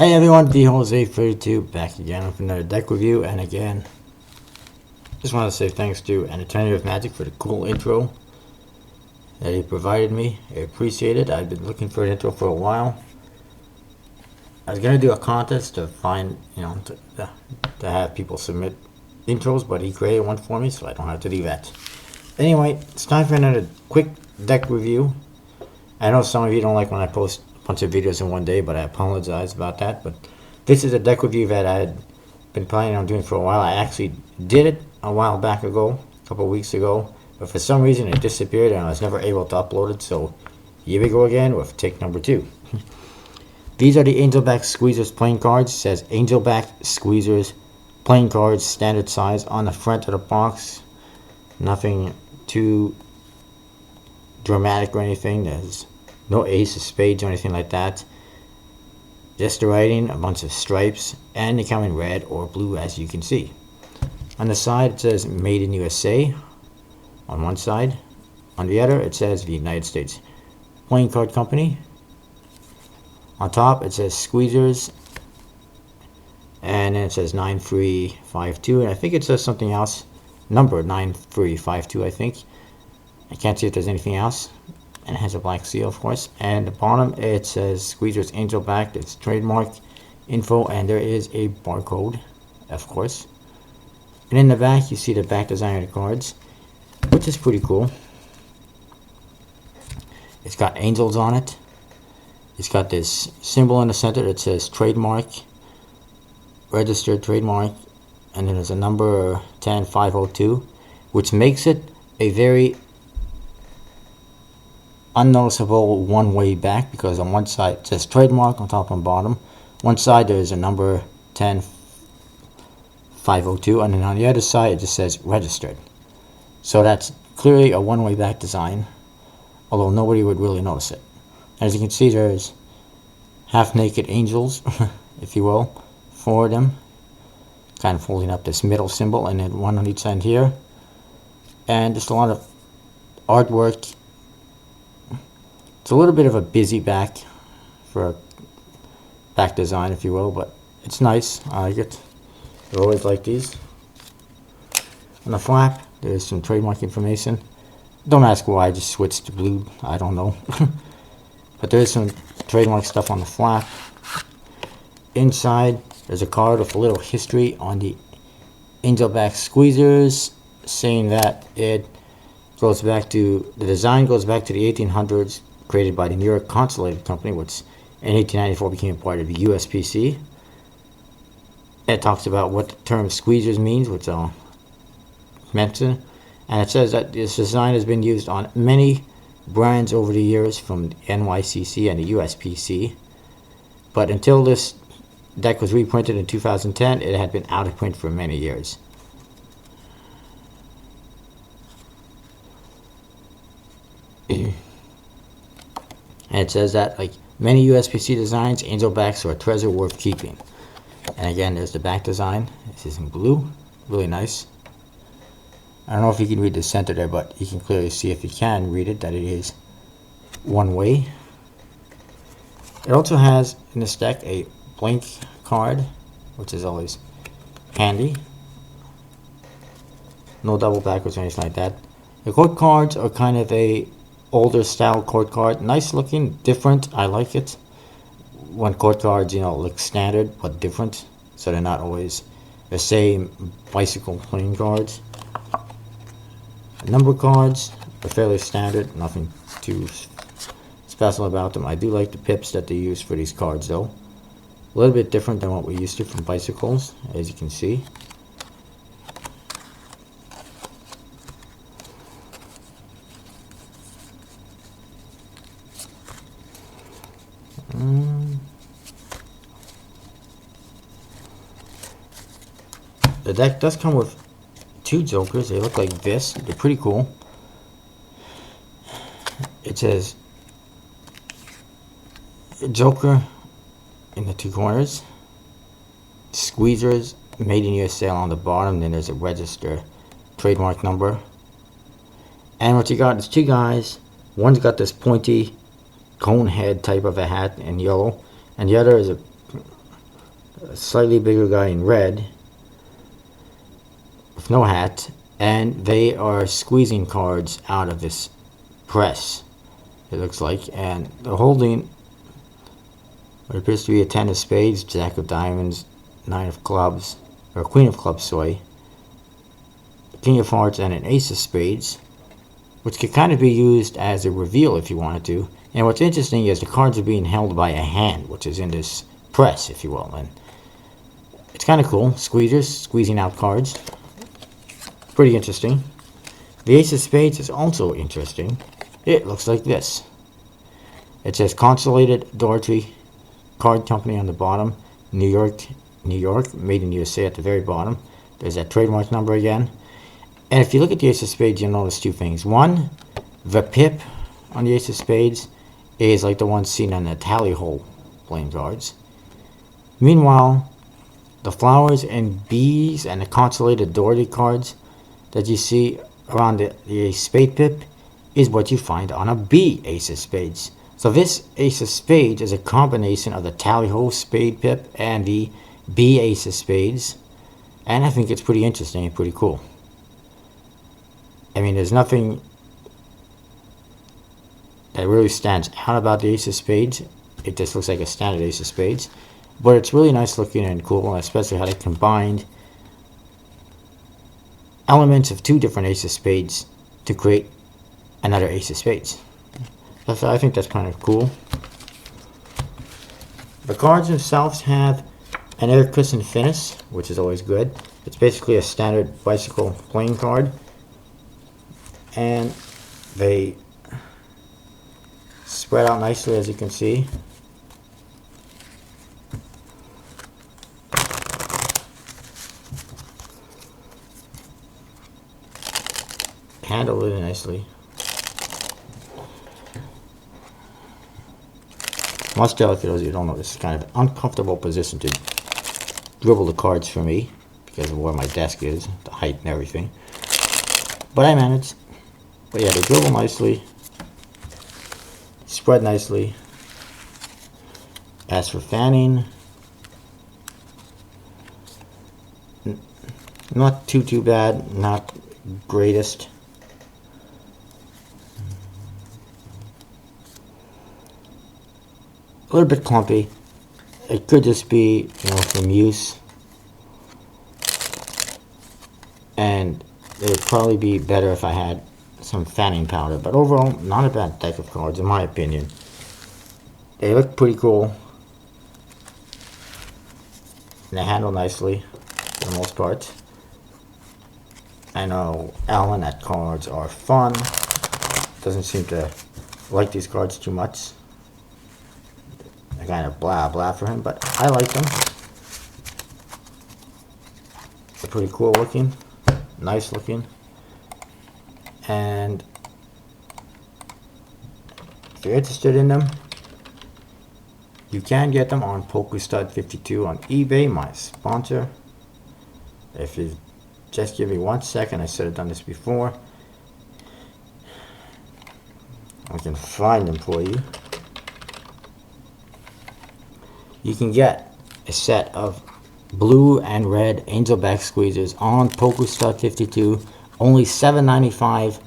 Hey everyone, RoyalAceSociety back again with another deck review, and again, just want to say thanks to an Eternity of Magic for the cool intro that he provided me. I appreciate it. I've been looking for an intro for a while. I was going to do a contest to find, to have people submit intros, but he created one for me, so I don't have to do that. Anyway, it's time for another quick deck review. I know some of you don't like when I post bunch of videos in one day, but I apologize about that. But this is a deck review that I had been planning on doing for a while. I actually did it a while back ago, a couple of weeks ago, but for some reason it disappeared and I was never able to upload it, so here we go again with take number 2. These are the Angelback Squeezers playing cards. It says Angelback Squeezers playing cards, standard size on the front of the box. Nothing too dramatic or anything. There's no ace of spades or anything like that. Just the writing, a bunch of stripes, and they come in red or blue, as you can see. On the side it says Made in USA on one side. On the other it says the United States Playing Card Company. On top it says Squeezers, and then it says 9352, and I think it says something else, number 9352 I think. I can't see if there's anything else. And it has a black seal, of course. And the bottom it says Squeezers Angelback. It's trademark info, and there is a barcode, of course. And in the back you see the back design of the cards, which is pretty cool. It's got angels on it. It's got this symbol in the center that says trademark, registered trademark, and then there's a number 10502, which makes it a very unnoticeable one-way back, because on one side it says trademark on top and bottom. One side there's a number 10502, and then on the other side it just says registered. So that's clearly a one-way back design, although nobody would really notice it. As you can see, there's half-naked angels, if you will, for them, kind of holding up this middle symbol, and then one on each end here, and just a lot of artwork. It's a little bit of a busy back for a back design, if you will, but it's nice. I like it. I always like these. On the flap, there's some trademark information. Don't ask why I just switched to blue. I don't know. But there's some trademark stuff on the flap. Inside, there's a card with a little history on the Angelback Squeezers, saying that it goes back to, the design goes back to the 1800s, created by the New York Consolidated Company, which in 1894 became part of the USPC. It talks about what the term squeezers means, which I'll mention. And it says that this design has been used on many brands over the years, from the NYCC and the USPC. But until this deck was reprinted in 2010, it had been out of print for many years. And it says that, like many USPC designs, Angelbacks are a treasure worth keeping. And again, there's the back design. This is in blue. Really nice. I don't know if you can read the center there, but you can clearly see, if you can read it, that it is one way. It also has in this deck a blank card, which is always handy. No double backwards or anything like that. The court cards are kind of a older style court card. Nice looking, different. I like it when court cards, look standard but different, so they're not always the same bicycle playing cards. Number cards are fairly standard, nothing too special about them. I do like the pips that they use for these cards, though. A little bit different than what we used to from bicycles, as you can see. The deck does come with 2 jokers. They look like this. They're pretty cool. It says Joker in the 2 corners, Squeezers Made in USA on the bottom, then there's a register trademark number. And what you got is 2 guys. One's got this pointy cone head type of a hat in yellow, and the other is a a slightly bigger guy in red with no hat, and they are squeezing cards out of this press, it looks like, and they're holding what appears to be a 10 of spades, jack of diamonds, 9 of clubs, or queen of clubs, sorry, king of hearts, and an ace of spades, which could kind of be used as a reveal if you wanted to. And what's interesting is the cards are being held by a hand, which is in this press, if you will, and it's kind of cool. Squeezers, squeezing out cards. Pretty interesting. The ace of spades is also interesting. It looks like this. It says Consolidated Doherty Card Company on the bottom, New York, New York, made in USA at the very bottom. There's that trademark number again. And if you look at the ace of spades, you'll notice two things. One, the pip on the ace of spades is like the one seen on the tally hole playing cards. Meanwhile, the flowers and bees and the Consolidated Doherty cards that you see around the spade pip is what you find on a B ace of spades. So this ace of spades is a combination of the tally hole spade pip and the B ace of spades, and I think it's pretty interesting and pretty cool. I mean, there's nothing that really stands out about the ace of spades. It just looks like a standard ace of spades, but it's really nice looking and cool, and especially how they combined elements of two different ace of spades to create another ace of spades. So I think that's kind of cool. The cards themselves have an air cushion finish, which is always good. It's basically a standard bicycle playing card, and they spread out nicely, as you can see. Handle really nicely. Once delicate, as you don't know, this is kind of an uncomfortable position to dribble the cards for me because of where my desk is, the height and everything. But I managed. But yeah, they dribble nicely, spread nicely. As for fanning, not too bad, not greatest. A little bit clumpy. It could just be, from use. And it would probably be better if I had some fanning powder. But overall, not a bad deck of cards, in my opinion. They look pretty cool. And they handle nicely, for the most part. I know Alan at Cards Are Fun doesn't seem to like these cards too much. I kind of blah for him, but I like them. They're pretty cool looking, nice looking, and if you're interested in them, you can get them on PokerStud52 on eBay, my sponsor. If you just give me 1 second, I should have done this before. I can find them for you. You can get a set of blue and red angel back squeezers on PokerStud52. Only $7.95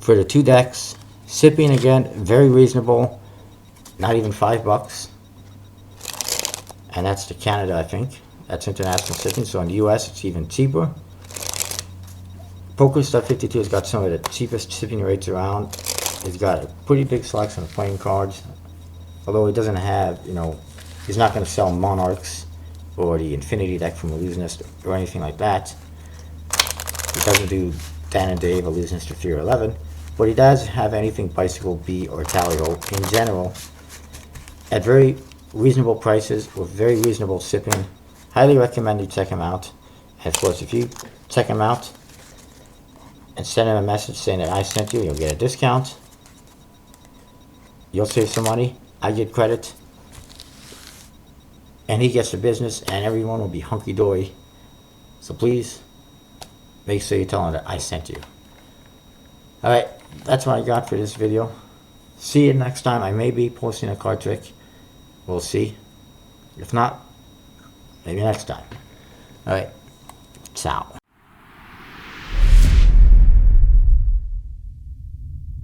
for the 2 decks. Shipping, again, very reasonable. Not even $5. And that's to Canada, I think. That's international shipping. So in the US, it's even cheaper. PokerStud52 has got some of the cheapest shipping rates around. It's got a pretty big selection of playing cards. Although he doesn't have, he's not going to sell Monarchs or the Infinity deck from Illusionist or anything like that. He doesn't do Dan and Dave, Illusionist, or Fear 11. But he does have anything Bicycle, B, or Tally-Ho in general at very reasonable prices with very reasonable shipping. Highly recommend you check him out. And of course, if you check him out and send him a message saying that I sent you, you'll get a discount. You'll save some money. I get credit, and he gets the business, and everyone will be hunky-dory. So please, make sure you tell him that I sent you. Alright, that's what I got for this video. See you next time. I may be posting a card trick. We'll see. If not, maybe next time. Alright, ciao.